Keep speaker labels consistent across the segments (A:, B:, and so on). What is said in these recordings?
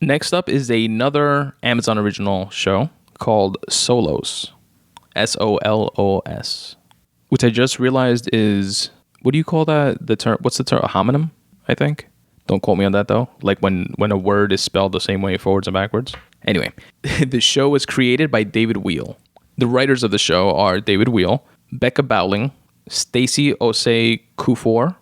A: Next up is another Amazon original show called SOLOS. SOLOS. Which I just realized is, what do you call that? The term, what's the term? A homonym, I think. Don't quote me on that though. Like when a word is spelled the same way forwards and backwards. Anyway, the show was created by David Wheel. The writers of the show are David Wheel, Becca Bowling, Stacey Osei Kufor,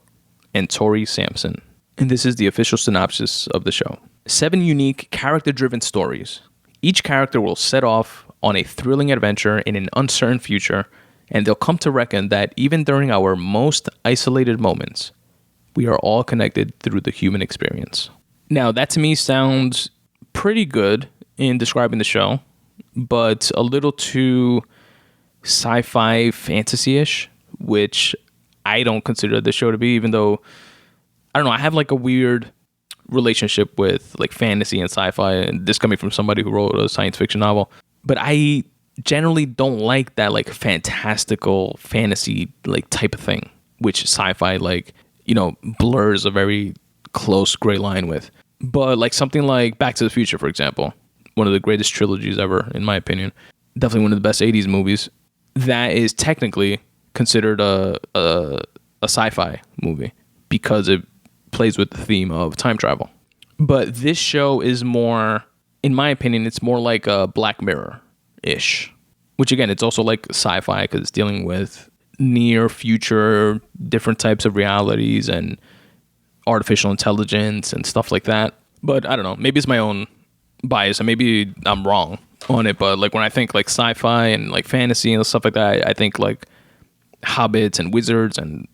A: and Tori Sampson. And this is the official synopsis of the show. 7 unique character-driven stories. Each character will set off on a thrilling adventure in an uncertain future, and they'll come to reckon that even during our most isolated moments, we are all connected through the human experience. Now, that to me sounds pretty good in describing the show, but a little too sci-fi fantasy-ish, which I don't consider the show to be, even though, I don't know, I have like a weird relationship with like fantasy and sci-fi, and this coming from somebody who wrote a science fiction novel. But I generally don't like that like fantastical fantasy like type of thing, which sci-fi like, blurs a very close gray line with. But like something like Back to the Future, for example, one of the greatest trilogies ever, in my opinion, definitely one of the best 80s movies, that is technically considered a sci-fi movie because it plays with the theme of time travel. But this show is more, in my opinion, it's more like a Black Mirror-ish, which again, it's also like sci-fi because it's dealing with near future, different types of realities and artificial intelligence and stuff like that. But I don't know, maybe it's my own bias and maybe I'm wrong on it. But like when I think like sci-fi and like fantasy and stuff like that, I think like hobbits and wizards and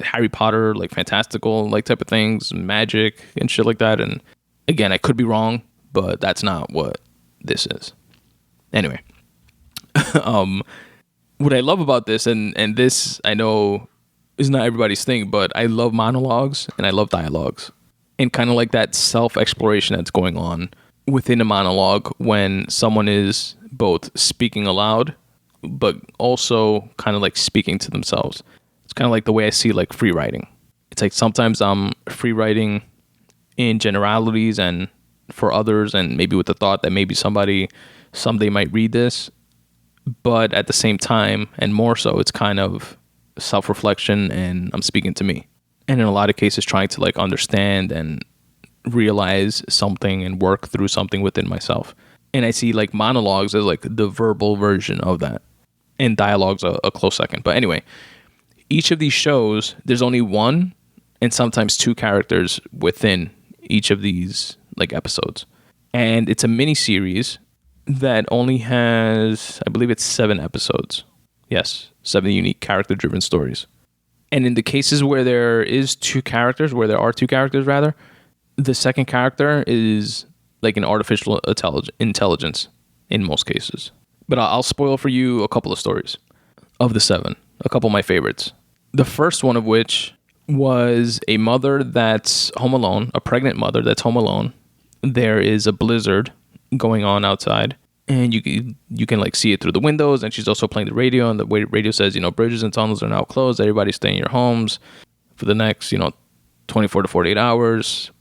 A: Harry Potter, like fantastical like type of things, magic and shit like that. And again, I could be wrong, but that's not what this is. Anyway, what I love about this, and this I know is not everybody's thing, but I love monologues and I love dialogues, and kind of like that self-exploration that's going on within a monologue when someone is both speaking aloud but also kind of like speaking to themselves. It's kind of like the way I see like free writing. It's like sometimes I'm free writing in generalities and for others, and maybe with the thought that maybe somebody someday might read this, but at the same time, and more so, it's kind of self-reflection and I'm speaking to me. And in a lot of cases, trying to like understand and realize something and work through something within myself. And I see like monologues as like the verbal version of that, and dialogue's a close second. But anyway, each of these shows, there's only one and sometimes 2 characters within each of these like episodes. And it's a mini series that only has, I believe it's 7 episodes. Yes, 7 unique character-driven stories. And in the cases where there are 2 characters rather, the second character is like an artificial intelligence in most cases. But I'll spoil for you a couple of stories of the 7, a couple of my favorites. The first one of which was a mother that's home alone, a pregnant mother that's home alone. There is a blizzard going on outside, and you can like see it through the windows, and she's also playing the radio, and the radio says, bridges and tunnels are now closed, everybody stay in your homes for the next 24 to 48 hours,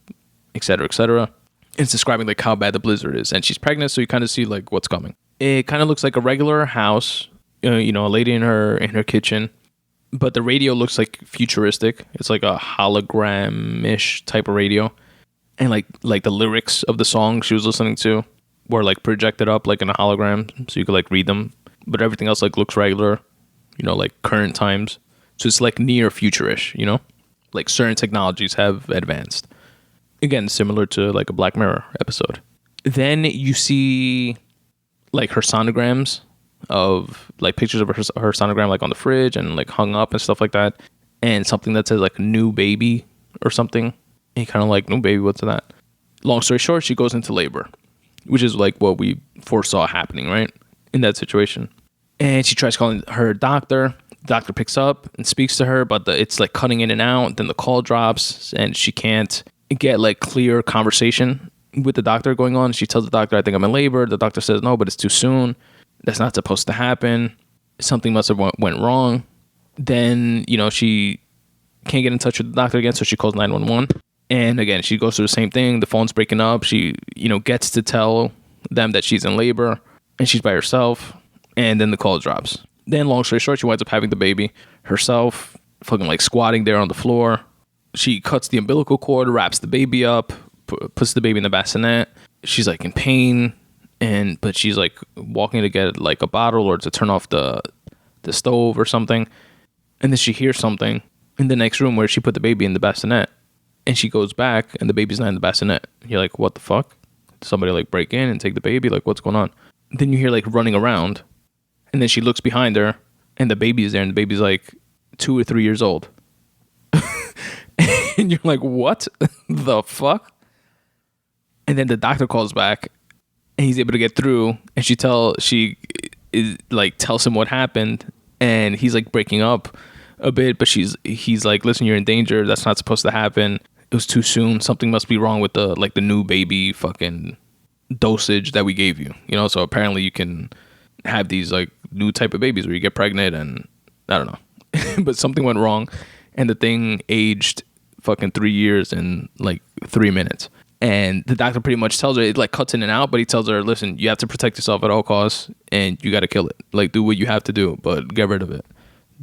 A: etc., etc. It's describing like how bad the blizzard is, and she's pregnant, so you kind of see like what's coming. It kind of looks like a regular house, a lady in her kitchen, but the radio looks like futuristic. It's like a hologram-ish type of radio, and like the lyrics of the song she was listening to were like projected up like in a hologram, so you could like read them. But everything else like looks regular, like current times. So it's like near futurish, like certain technologies have advanced. Again, similar to like a Black Mirror episode. Then you see like her sonograms of like pictures of her sonogram like on the fridge and like hung up and stuff like that, and something that says like new baby or something, and kind of like, new baby, what's that? Long story short, she goes into labor, which is like what we foresaw happening, right, in that situation. And she tries calling her doctor. The doctor picks up and speaks to her, but it's like cutting in and out. Then the call drops and she can't get like clear conversation with the doctor going on. She tells the doctor, I think I'm in labor. The doctor says, no, but it's too soon. That's not supposed to happen. Something must have went wrong. Then, she can't get in touch with the doctor again, so she calls 911. And again, she goes through the same thing. The phone's breaking up. She, gets to tell them that she's in labor and she's by herself. And then the call drops. Then, long story short, she winds up having the baby herself, fucking like squatting there on the floor. She cuts the umbilical cord, wraps the baby up, puts the baby in the bassinet. She's like in pain, but she's like walking to get like a bottle or to turn off the stove or something. And then she hears something in the next room where she put the baby in the bassinet. And she goes back and the baby's not in the bassinet. You're like, what the fuck? Did somebody like break in and take the baby? Like, what's going on? Then you hear like running around. And then she looks behind her and the baby is there. And the baby's like 2 or 3 years old. And you're like, what the fuck? And then the doctor calls back and he's able to get through. And she tells him what happened. And he's like breaking up a bit. But he's like, listen, you're in danger. That's not supposed to happen. It was too soon. Something must be wrong with the new baby fucking dosage that we gave you. So apparently you can have these like new type of babies where you get pregnant and I don't know. But something went wrong and the thing aged fucking 3 years in like 3 minutes. And the doctor pretty much tells her, it like cuts in and out, but he tells her, listen, you have to protect yourself at all costs and you got to kill it. Like do what you have to do, but get rid of it.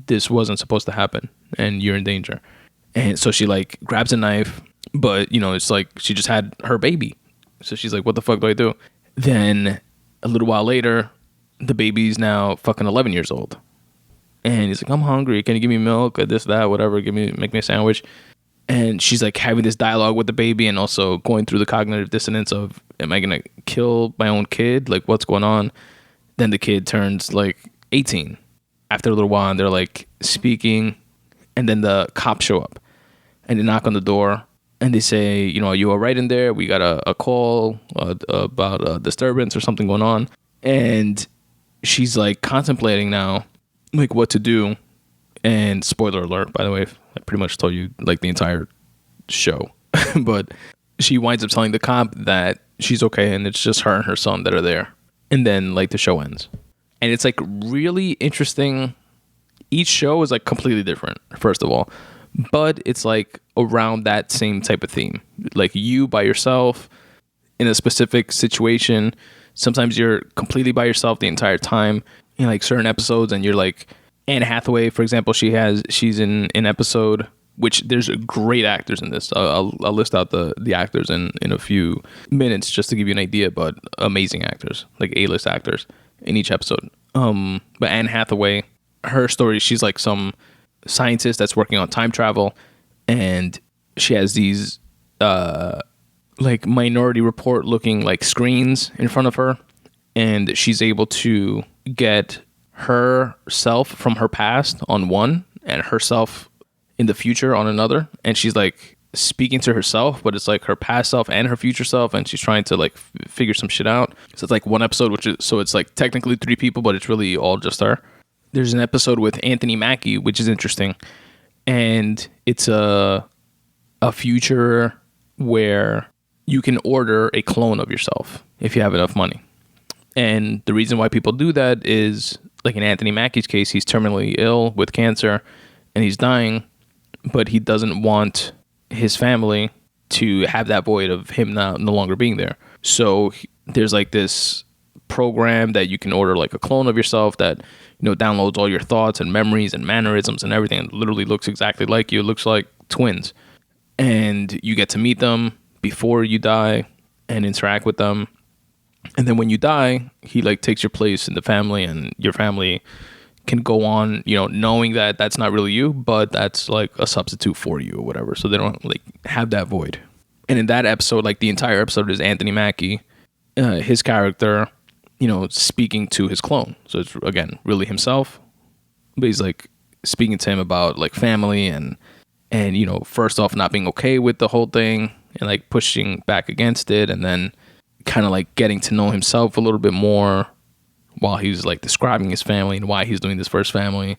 A: This wasn't supposed to happen and you're in danger. And so she like grabs a knife, but it's like she just had her baby. So she's like, what the fuck do I do? Then a little while later, the baby's now fucking 11 years old. And he's like, I'm hungry. Can you give me milk or this, that, whatever? Make me a sandwich. And she's like having this dialogue with the baby and also going through the cognitive dissonance of, am I going to kill my own kid? Like what's going on? Then the kid turns like 18. After a little while, and they're like speaking. And then the cops show up. And they knock on the door and they say, are you all right in there? We got a call about a disturbance or something going on. And she's like contemplating now, like what to do. And spoiler alert, by the way, I pretty much told you like the entire show. But she winds up telling the cop that she's okay and it's just her and her son that are there. And then like the show ends. And it's like really interesting. Each show is like completely different, first of all. But it's like around that same type of theme. Like you by yourself in a specific situation. Sometimes you're completely by yourself the entire time in like certain episodes. And you're like Anne Hathaway, for example, she's in an episode, which there's great actors in this. I'll list out the actors in a few minutes just to give you an idea, but amazing actors, like A-list actors in each episode. But Anne Hathaway, her story, she's like some scientist that's working on time travel, and she has these like Minority Report looking like screens in front of her, and she's able to get herself from her past on one and herself in the future on another, and she's like speaking to herself, but it's like her past self and her future self, and she's trying to like figure some shit out. So it's like one episode, so it's like technically 3 people, but it's really all just her. There's an episode with Anthony Mackie, which is interesting, and it's a future where you can order a clone of yourself if you have enough money. And the reason why people do that is, like in Anthony Mackie's case, he's terminally ill with cancer and he's dying, but he doesn't want his family to have that void of him no longer being there. So there's like this program that you can order like a clone of yourself that downloads all your thoughts and memories and mannerisms and everything. It literally looks exactly like you. It looks like twins. And you get to meet them before you die and interact with them. And then when you die, he like takes your place in the family, and your family can go on, knowing that that's not really you, but that's like a substitute for you or whatever. So they don't like have that void. And in that episode, like the entire episode is Anthony Mackie, his character, speaking to his clone. So it's again, really himself, but he's like speaking to him about like family and first off not being okay with the whole thing and like pushing back against it. And then kind of like getting to know himself a little bit more while he's like describing his family and why he's doing this for his family,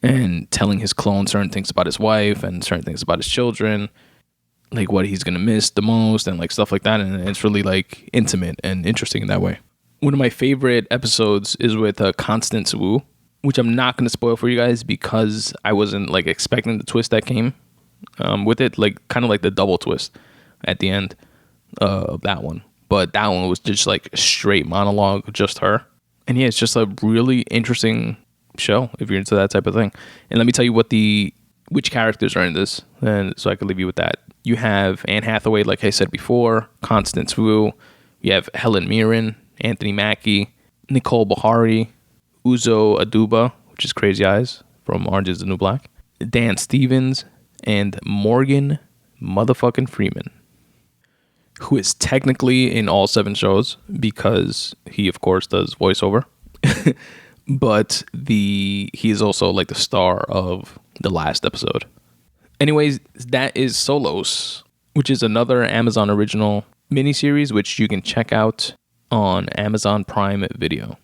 A: and telling his clone certain things about his wife and certain things about his children, like what he's going to miss the most and like stuff like that. And it's really like intimate and interesting in that way. One of my favorite episodes is with Constance Wu, which I'm not going to spoil for you guys because I wasn't like expecting the twist that came with it, like kind of like the double twist at the end of that one. But that one was just like straight monologue, just her. And yeah, it's just a really interesting show if you're into that type of thing. And let me tell you which characters are in this, and so I can leave you with that. You have Anne Hathaway, like I said before, Constance Wu. You have Helen Mirren, Anthony Mackie, Nicole Bahari, Uzo Aduba, which is Crazy Eyes from Orange is the New Black, Dan Stevens, and Morgan motherfucking Freeman, who is technically in all 7 shows because he, of course, does voiceover. But he is also like the star of the last episode. Anyways, that is Solos, which is another Amazon original miniseries, which you can check out on Amazon Prime Video.